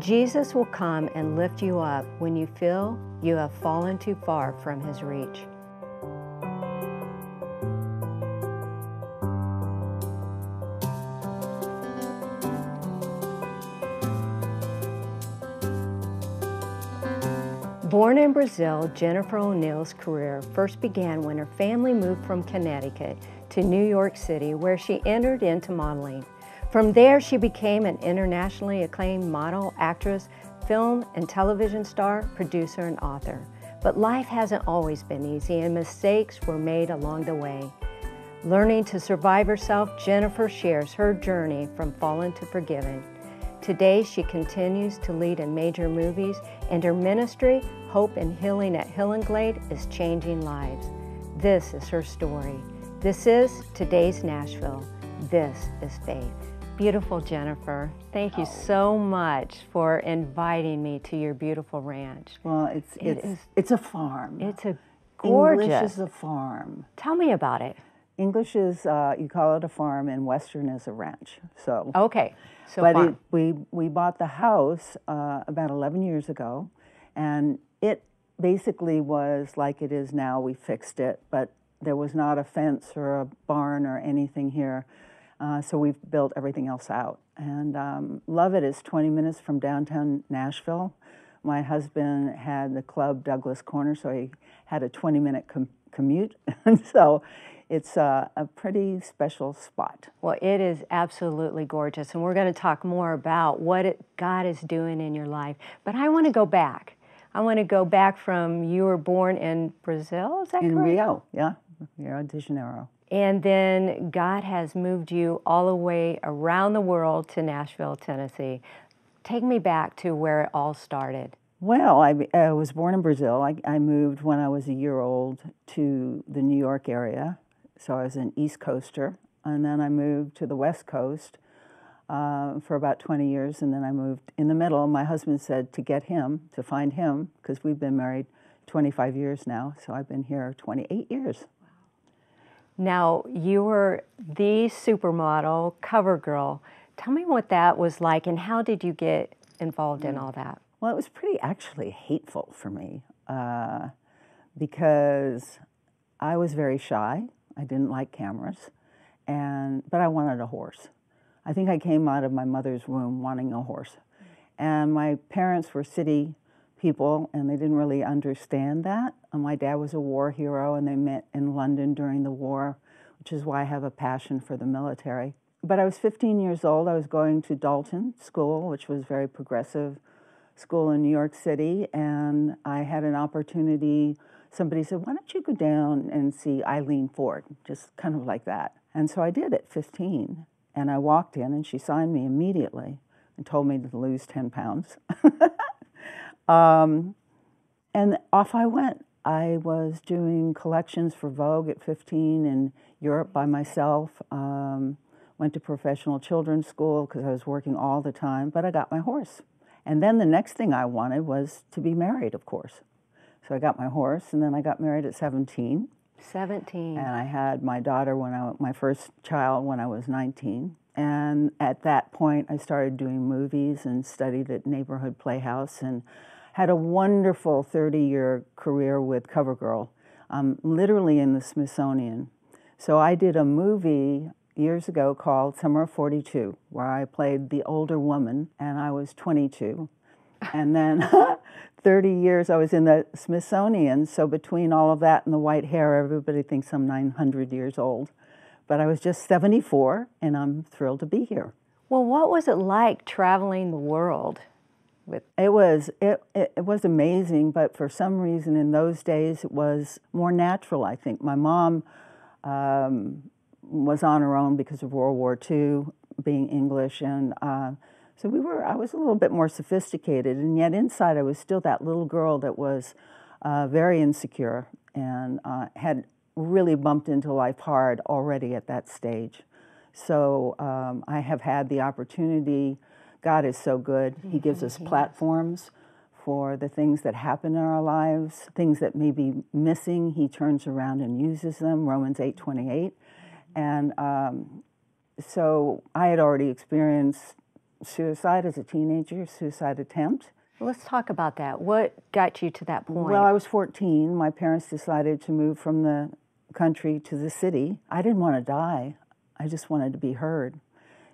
Jesus will come and lift you up when you feel you have fallen too far from His reach. Born in Brazil, Jennifer O'Neill's career first began when her family moved from Connecticut to New York City, where she entered into modeling. From there, she became an internationally acclaimed model, actress, film and television star, producer, and author. But life hasn't always been easy, and mistakes were made along the way. Learning to survive herself, Jennifer shares her journey from fallen to forgiven. Today, she continues to lead in major movies, and her ministry, Hope and Healing at Hill and Glade, is changing lives. This is her story. This is today's Nashville. This is faith. Beautiful Jennifer, thank you so much for inviting me to your beautiful ranch. Well, it's a farm. It's a gorgeous. English is a farm. Tell me about it. English is, you call it a farm, and Western is a ranch. So okay, so but farm. we bought the house about 11 years ago, and it basically was like it is now. We fixed it, but there was not a fence or a barn or anything here. So we've built everything else out. And love it. It's 20 minutes from downtown Nashville. My husband had the club Douglas Corner, so he had a 20-minute commute. And so it's a pretty special spot. Well, it is absolutely gorgeous. And we're going to talk more about what God is doing in your life. But I want to go back. I want to go back from you were born in Brazil, is that correct? In Rio, yeah, Rio de Janeiro. And then God has moved you all the way around the world to Nashville, Tennessee. Take me back to where it all started. Well, I was born in Brazil. I moved when I was a year old to the New York area. So I was an East Coaster. And then I moved to the West Coast for about 20 years. And then I moved in the middle. My husband said to find him, because we've been married 25 years now. So I've been here 28 years. Now, you were the supermodel, cover girl. Tell me what that was like, and how did you get involved in all that? Well, it was pretty actually hateful for me because I was very shy. I didn't like cameras, but I wanted a horse. I think I came out of my mother's womb wanting a horse. And my parents were city people, and they didn't really understand that. My dad was a war hero, and they met in London during the war, which is why I have a passion for the military. But I was 15 years old. I was going to Dalton School, which was a very progressive school in New York City, and I had an opportunity. Somebody said, why don't you go down and see Eileen Ford, just kind of like that. And so I did at 15, and I walked in, and she signed me immediately and told me to lose 10 pounds. And off I went. I was doing collections for Vogue at 15 in Europe by myself. Went to professional children's school because I was working all the time, but I got my horse. And then the next thing I wanted was to be married, of course. So I got my horse, and then I got married at 17. 17. And I had my daughter my first child when I was 19. And at that point, I started doing movies and studied at Neighborhood Playhouse and had a wonderful 30-year career with CoverGirl, literally in the Smithsonian. So I did a movie years ago called Summer of 42, where I played the older woman, and I was 22. And then 30 years I was in the Smithsonian, so between all of that and the white hair, everybody thinks I'm 900 years old. But I was just 74, and I'm thrilled to be here. Well, what was it like traveling the world? It was amazing, but for some reason in those days it was more natural, I think. My mom was on her own because of World War II, being English, and so I was a little bit more sophisticated, and yet inside I was still that little girl that was very insecure and had really bumped into life hard already at that stage. So I have had the opportunity. God is so good. He gives us platforms for the things that happen in our lives, things that may be missing. He turns around and uses them, Romans 8:28. And so I had already experienced suicide as a teenager, suicide attempt. Let's talk about that. What got you to that point? Well, I was 14. My parents decided to move from the country to the city. I didn't want to die. I just wanted to be heard.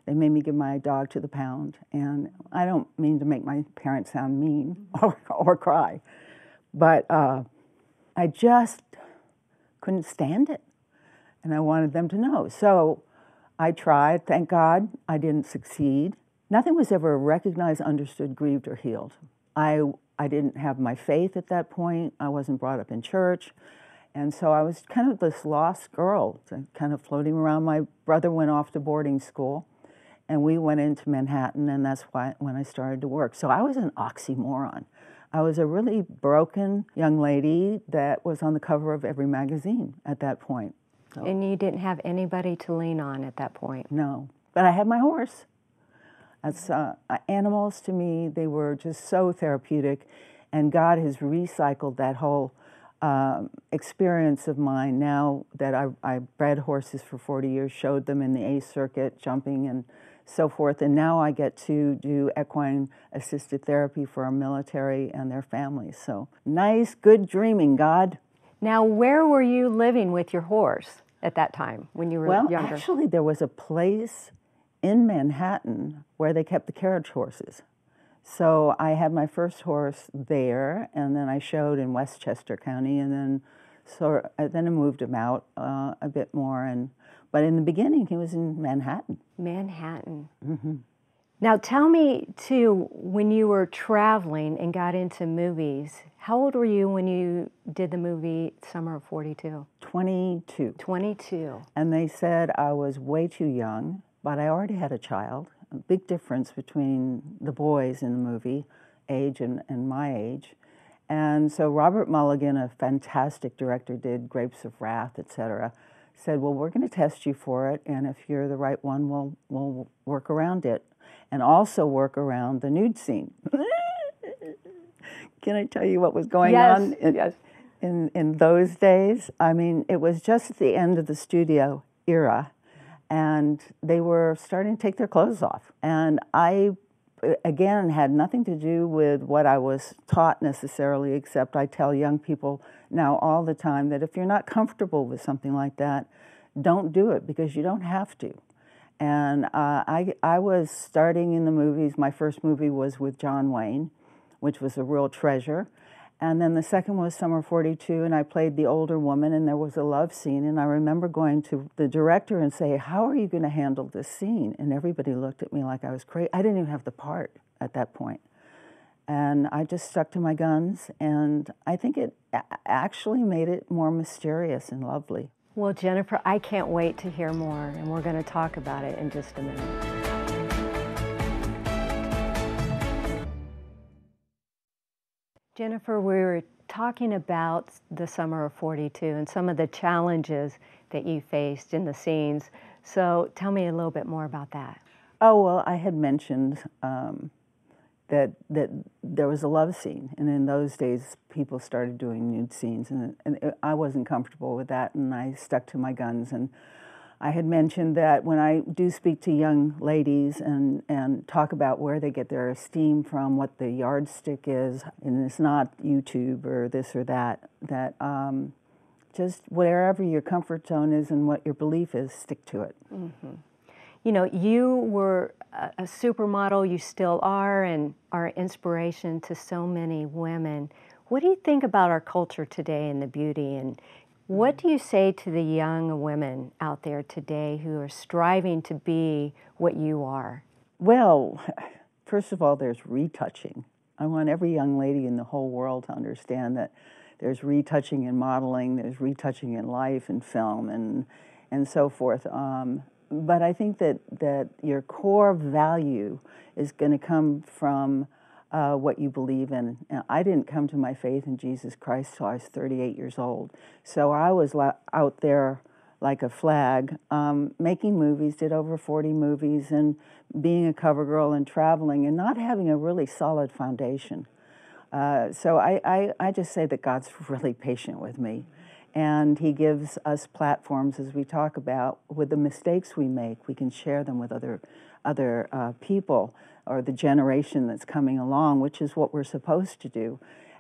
They made me give my dog to the pound. And I don't mean to make my parents sound mean or cry, but I just couldn't stand it. And I wanted them to know. So I tried. Thank God I didn't succeed. Nothing was ever recognized, understood, grieved, or healed. I didn't have my faith at that point. I wasn't brought up in church. And so I was kind of this lost girl, kind of floating around. My brother went off to boarding school, and we went into Manhattan, and that's when I started to work. So I was an oxymoron. I was a really broken young lady that was on the cover of every magazine at that point. So, and you didn't have anybody to lean on at that point? No, but I had my horse. That's, animals to me, they were just so therapeutic, and God has recycled that whole experience of mine now that I bred horses for 40 years, showed them in the A circuit, jumping and so forth, and now I get to do equine assisted therapy for our military and their families. So nice, good dreaming, God. Now, where were you living with your horse at that time when you were younger? Well, actually, there was a place in Manhattan where they kept the carriage horses. So I had my first horse there, and then I showed in Westchester County, and then I moved him out a bit more. But in the beginning, he was in Manhattan. Manhattan. Mm-hmm. Now tell me, too, when you were traveling and got into movies, how old were you when you did the movie Summer of 42? 22. 22. And they said I was way too young, but I already had a child. A big difference between the boys in the movie, age and my age. And so Robert Mulligan, a fantastic director, did Grapes of Wrath, etc., said, well, we're going to test you for it, and if you're the right one, we'll work around it, and also work around the nude scene. Can I tell you what was going on in those days? I mean, it was just at the end of the studio era, and they were starting to take their clothes off. And I, again, had nothing to do with what I was taught necessarily, except I tell young people now all the time that if you're not comfortable with something like that, don't do it, because you don't have to. And I was starting in the movies. My first movie was with John Wayne, which was a real treasure. And then the second was Summer 42, and I played the older woman, and there was a love scene. And I remember going to the director and saying, how are you going to handle this scene? And everybody looked at me like I was crazy. I didn't even have the part at that point. And I just stuck to my guns, and I think it actually made it more mysterious and lovely. Well, Jennifer, I can't wait to hear more, and we're going to talk about it in just a minute. Jennifer, we were talking about the Summer of 42 and some of the challenges that you faced in the scenes. So tell me a little bit more about that. Oh, well, I had mentioned that there was a love scene, and in those days people started doing nude scenes, and I wasn't comfortable with that, and I stuck to my guns. And I had mentioned that when I do speak to young ladies and talk about where they get their esteem from, what the yardstick is, and it's not YouTube or this or that, that just wherever your comfort zone is and what your belief is, stick to it. Mm-hmm. You know, you were a supermodel, you still are, and are inspiration to so many women. What do you think about our culture today and the beauty, and what do you say to the young women out there today who are striving to be what you are? Well, first of all, there's retouching. I want every young lady in the whole world to understand that there's retouching in modeling, there's retouching in life and film and so forth. But I think that your core value is going to come from what you believe in. I didn't come to my faith in Jesus Christ till I was 38 years old. So I was out there like a flag, making movies, did over 40 movies, and being a cover girl and traveling and not having a really solid foundation. So I just say that God's really patient with me. And He gives us platforms, as we talk about, with the mistakes we make. We can share them with other people. or the generation that's coming along, which is what we're supposed to do.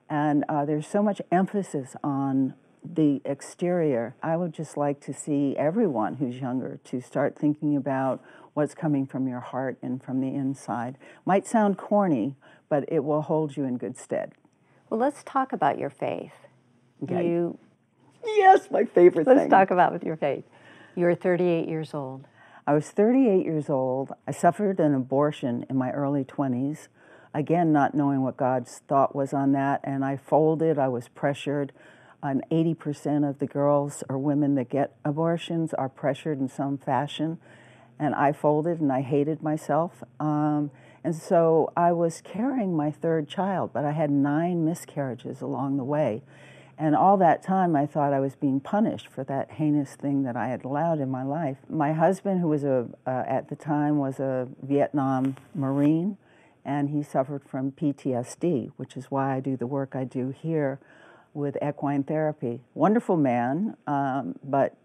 And there's so much emphasis on the exterior. I would just like to see everyone who's younger to start thinking about what's coming from your heart and from the inside. Might sound corny, but it will hold you in good stead. Well, let's talk about your faith. Okay. Yes, my favorite thing. Let's talk about your faith. You're 38 years old. I was 38 years old. I suffered an abortion in my early 20s. Again, not knowing what God's thought was on that, and I folded, I was pressured. And 80% of the girls or women that get abortions are pressured in some fashion. And I folded and I hated myself. And so I was carrying my third child, but I had 9 miscarriages along the way. And all that time I thought I was being punished for that heinous thing that I had allowed in my life. My husband, who was at the time was a Vietnam Marine, and he suffered from PTSD, which is why I do the work I do here with equine therapy. Wonderful man, but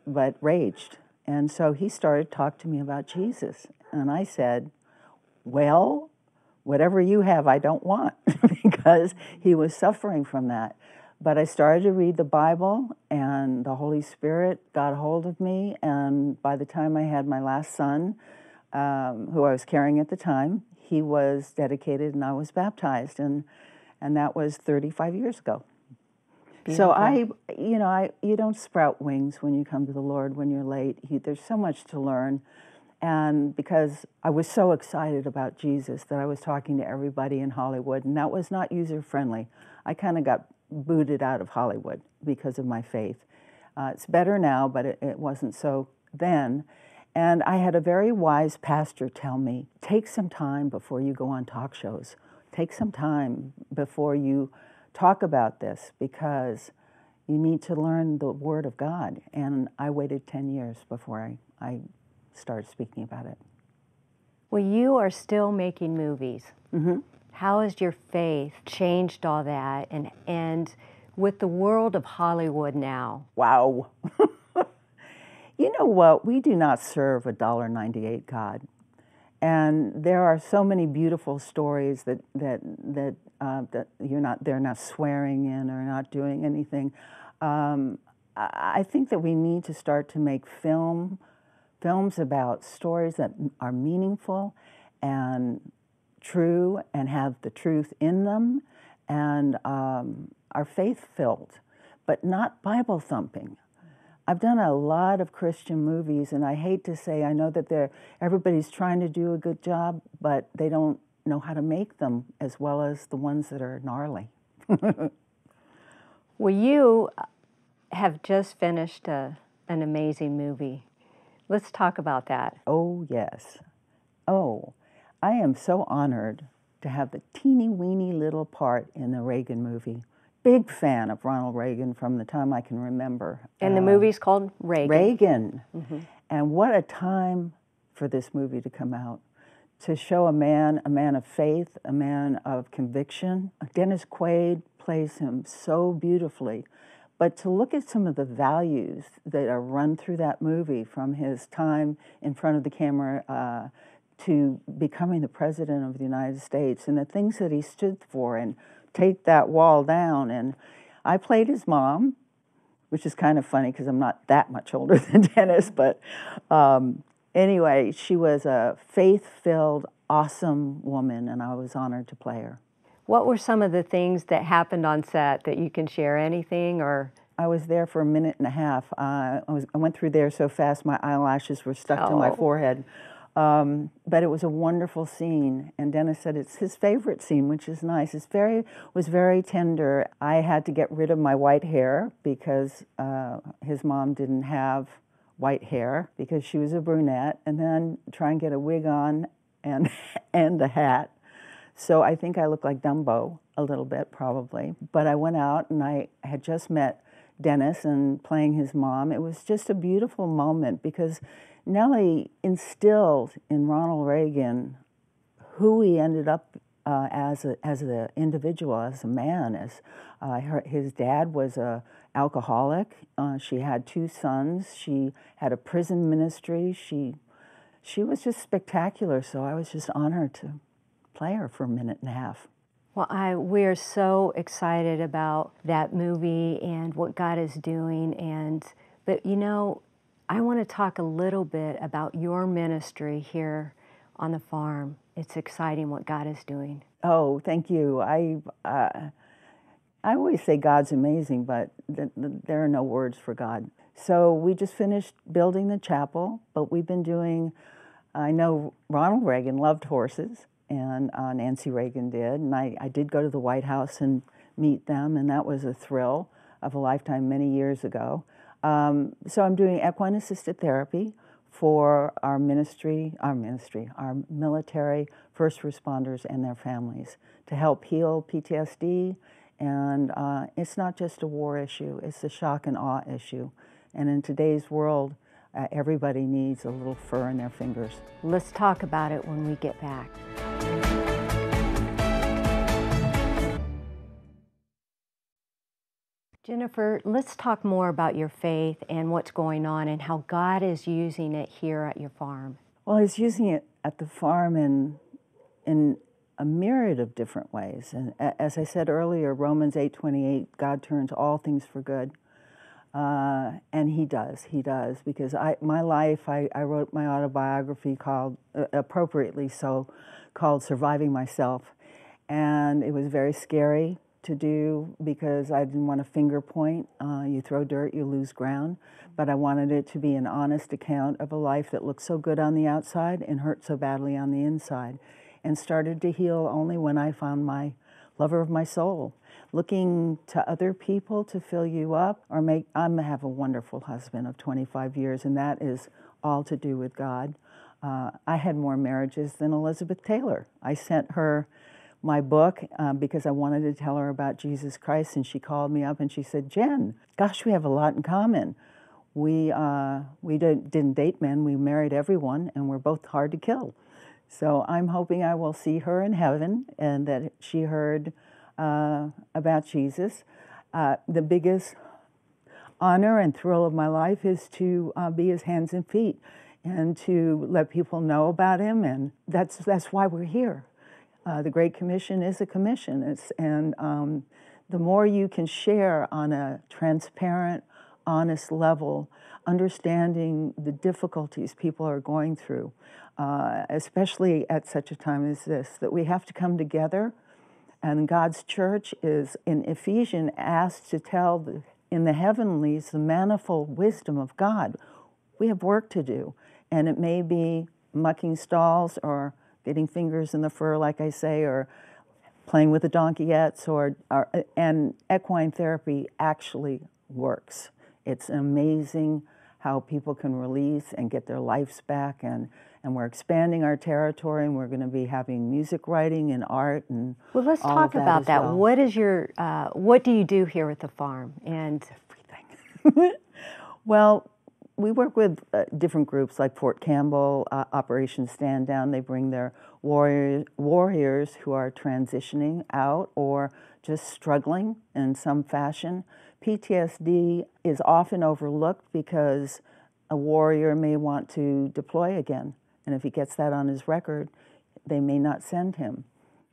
raged. And so he started to talk to me about Jesus. And I said, well, whatever you have, I don't want, because he was suffering from that. But I started to read the Bible, and the Holy Spirit got a hold of me. And by the time I had my last son, who I was carrying at the time, he was dedicated and I was baptized. And that was 35 years ago. Beautiful. So you don't sprout wings when you come to the Lord when you're late. There's so much to learn. And because I was so excited about Jesus that I was talking to everybody in Hollywood, and that was not user-friendly. I kind of got booted out of Hollywood because of my faith. It's better now, but it wasn't so then. And I had a very wise pastor tell me, take some time before you go on talk shows. Take some time before you talk about this, because you need to learn the Word of God. And I waited 10 years before I started speaking about it. Well, you are still making movies. Mm-hmm. How has your faith changed all that? And with the world of Hollywood now? Wow. You know what? We do not serve a $1.98 God. And there are so many beautiful stories that they're not swearing in or not doing anything. I think that we need to start to make films about stories that are meaningful and true and have the truth in them and are faith-filled, but not Bible thumping. I've done a lot of Christian movies, and I hate to say, I know that everybody's trying to do a good job, but they don't know how to make them as well as the ones that are gnarly. Well, you have just finished an amazing movie. Let's talk about that. Oh, yes. Oh, I am so honored to have the teeny-weeny little part in the Reagan movie. Big fan of Ronald Reagan from the time I can remember. And the movie's called Reagan. Reagan. Mm-hmm. And what a time for this movie to come out. To show a man of faith, a man of conviction. Dennis Quaid plays him so beautifully. But to look at some of the values that are run through that movie, from his time in front of the camera to becoming the President of the United States, and the things that he stood for, and take that wall down. And I played his mom, which is kind of funny because I'm not that much older than Dennis, but anyway, she was a faith-filled, awesome woman, and I was honored to play her. What were some of the things that happened on set that you can share? Anything? Or I was there for a minute and a half. I went through there so fast my eyelashes were stuck to my forehead. But it was a wonderful scene, and Dennis said it's his favorite scene, which is nice. It was very tender. I had to get rid of my white hair because his mom didn't have white hair because she was a brunette, and then try and get a wig on and a hat. So I think I look like Dumbo a little bit, probably. But I went out, and I had just met Dennis and playing his mom. It was just a beautiful moment because Nellie instilled in Ronald Reagan who he ended up as an individual, as a man. His dad was an alcoholic. She had 2 sons. She had a prison ministry. She was just spectacular. So I was just honored to player for a minute and a half. Well, we're so excited about that movie and what God is doing. But you know, I want to talk a little bit about your ministry here on the farm. It's exciting what God is doing. Oh, thank you. I always say God's amazing, but there are no words for God. So we just finished building the chapel, but we've been doing, I know Ronald Reagan loved horses, and Nancy Reagan did, and I did go to the White House and meet them, and that was a thrill of a lifetime many years ago. So I'm doing equine assisted therapy for our military first responders and their families to help heal PTSD. And it's not just a war issue, it's a shock and awe issue. And in today's world, everybody needs a little fur in their fingers. Let's talk about it when we get back. Jennifer, let's talk more about your faith and what's going on and how God is using it here at your farm. Well, He's using it at the farm in a myriad of different ways. And as I said earlier, Romans 8:28, God turns all things for good. And He does, because my life, I wrote my autobiography called, appropriately so, called Surviving Myself. And it was very scary to do because I didn't want to finger point. You throw dirt, you lose ground. But I wanted it to be an honest account of a life that looked so good on the outside and hurt so badly on the inside. And started to heal only when I found my lover of my soul. Looking to other people to fill you up or make, I have a wonderful husband of 25 years, and that is all to do with God. I had more marriages than Elizabeth Taylor. I sent her my book because I wanted to tell her about Jesus Christ, and she called me up and she said, Jen, gosh, we have a lot in common. We didn't date men, we married everyone, and we're both hard to kill. So I'm hoping I will see her in heaven and that she heard about Jesus. The biggest honor and thrill of my life is to be His hands and feet and to let people know about Him, and that's why we're here. The Great Commission is a commission, the more you can share on a transparent, honest level, understanding the difficulties people are going through, especially at such a time as this, that we have to come together. And God's church is, in Ephesians, asked to tell in the heavenlies the manifold wisdom of God. We have work to do, and it may be mucking stalls or getting fingers in the fur, like I say, or playing with the donkeyettes, and equine therapy actually works. It's amazing how people can release and get their lives back, and we're expanding our territory, and we're going to be having music writing and art and well, let's all talk of about that. well. What is your what do you do here at the farm? And everything. Well, we work with different groups like Fort Campbell, Operation Stand Down. They bring their warriors who are transitioning out or just struggling in some fashion. PTSD is often overlooked because a warrior may want to deploy again. And if he gets that on his record, they may not send him.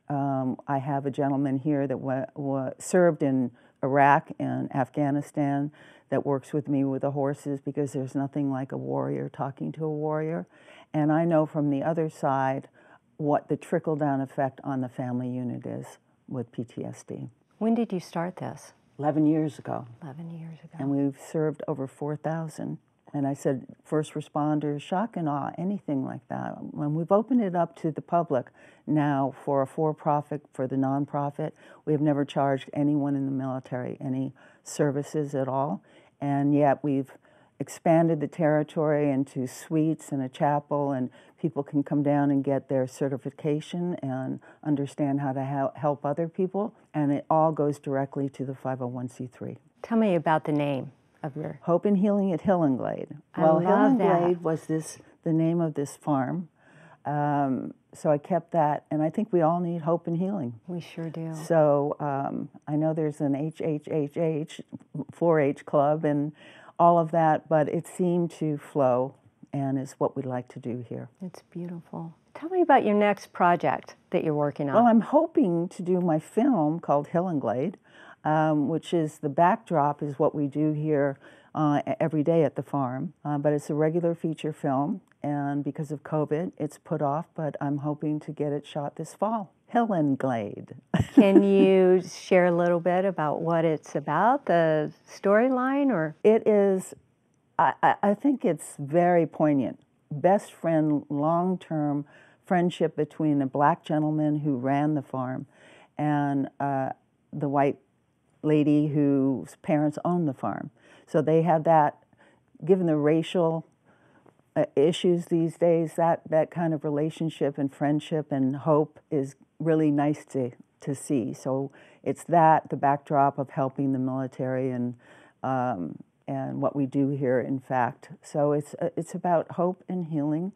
I have a gentleman here that served in Iraq and Afghanistan that works with me with the horses because there's nothing like a warrior talking to a warrior. And I know from the other side what the trickle-down effect on the family unit is with PTSD. When did you start this? 11 years ago. 11 years ago. And we've served over 4,000. And I said, first responders, shock and awe, anything like that. When we've opened it up to the public now for a for-profit, for the nonprofit, we have never charged anyone in the military any services at all. And yet we've expanded the territory into suites and a chapel, and people can come down and get their certification and understand how to help other people. And it all goes directly to the 501c3. Tell me about the name of your... Hope and Healing at Hillenglade. Well, Hillenglade was the name of this farm. So I kept that, and I think we all need hope and healing. We sure do. So I know there's an HHHH, 4-H club, and all of that, but it seemed to flow, and is what we'd like to do here. It's beautiful. Tell me about your next project that you're working on. Well, I'm hoping to do my film called Hill and Glade, which is the backdrop is what we do here every day at the farm. But it's a regular feature film, and because of COVID, it's put off, but I'm hoping to get it shot this fall. Hill and Glade. Can you share a little bit about what it's about, the storyline, or? It is, I think it's very poignant. Best friend, long-term friendship between a black gentleman who ran the farm and the white lady whose parents owned the farm. So they have that, given the racial issues these days, that kind of relationship and friendship and hope is really nice to see. So it's that, the backdrop of helping the military and what we do here, in fact. So it's about hope and healing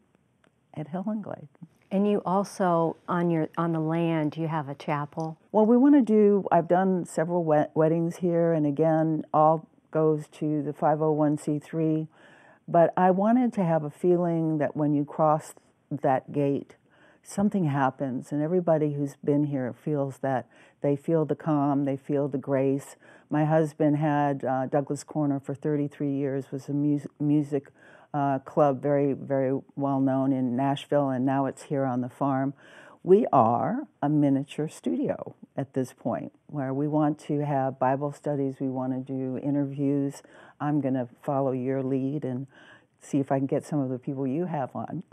at Hill and Glade. And you also, on the land, you have a chapel. Well, we want to do, I've done several weddings here, and again, all goes to the 501c3. But I wanted to have a feeling that when you cross that gate, something happens, and everybody who's been here feels that they feel the calm, they feel the grace. My husband had Douglas Corner for 33 years, was a music club, very, very well known in Nashville, and now it's here on the farm. We are a miniature studio at this point, where we want to have Bible studies, we want to do interviews. I'm going to follow your lead and see if I can get some of the people you have on.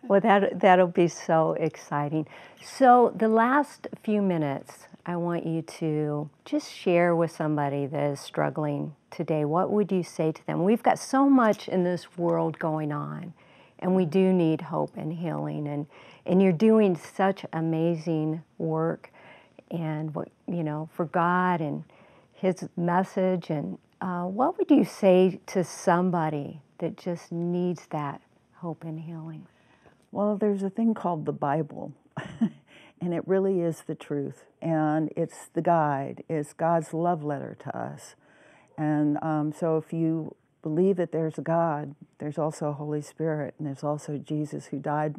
Well, that'll be so exciting. So the last few minutes, I want you to just share with somebody that is struggling today. What would you say to them? We've got so much in this world going on, and we do need hope and healing. And you're doing such amazing work, and for God and His message. And what would you say to somebody that just needs that hope and healing? Well, there's a thing called the Bible, and it really is the truth. And it's the guide, it's God's love letter to us. And so if you believe that there's a God, there's also a Holy Spirit, and there's also Jesus who died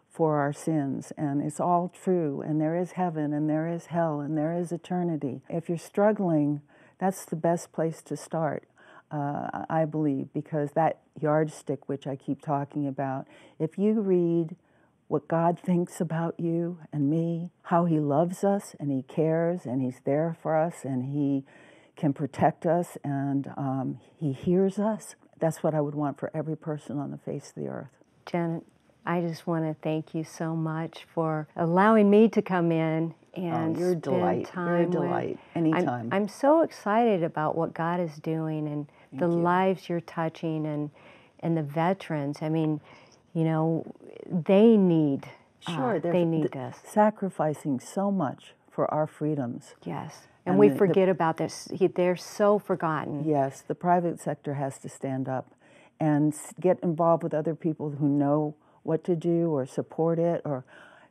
for our sins. And it's all true, and there is heaven, and there is hell, and there is eternity. If you're struggling, that's the best place to start. I believe, because that yardstick which I keep talking about, if you read what God thinks about you and me, how He loves us and He cares and He's there for us and He can protect us and He hears us, that's what I would want for every person on the face of the earth. Janet, I just want to thank you so much for allowing me to come in and you're a spend delight. time You're a delight. Anytime. I'm so excited about what God is doing and the lives you're touching and the veterans. I mean, they need they need this. Sacrificing so much for our freedoms. Yes. And we forget about this. They're so forgotten. Yes, the private sector has to stand up and get involved with other people who know what to do or support it. Or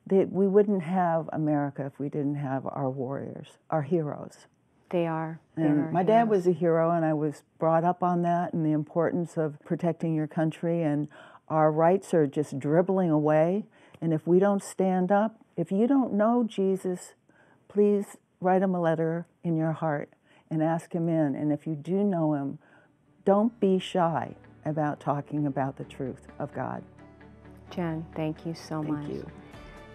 we wouldn't have America if we didn't have our warriors, our heroes. They are. And my dad was a hero, and I was brought up on that and the importance of protecting your country. And our rights are just dribbling away. And if we don't stand up, if you don't know Jesus, please write Him a letter in your heart and ask Him in. And if you do know Him, don't be shy about talking about the truth of God. Jen, thank you so much. Thank you.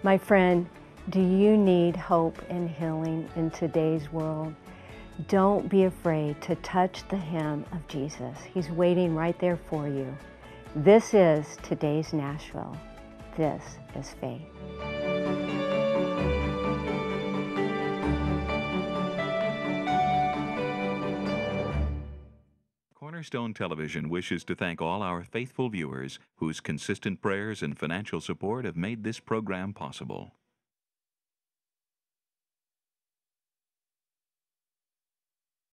My friend, do you need hope and healing in today's world? Don't be afraid to touch the hem of Jesus. He's waiting right there for you. This is today's Nashville. This is faith. Cornerstone Television wishes to thank all our faithful viewers whose consistent prayers and financial support have made this program possible.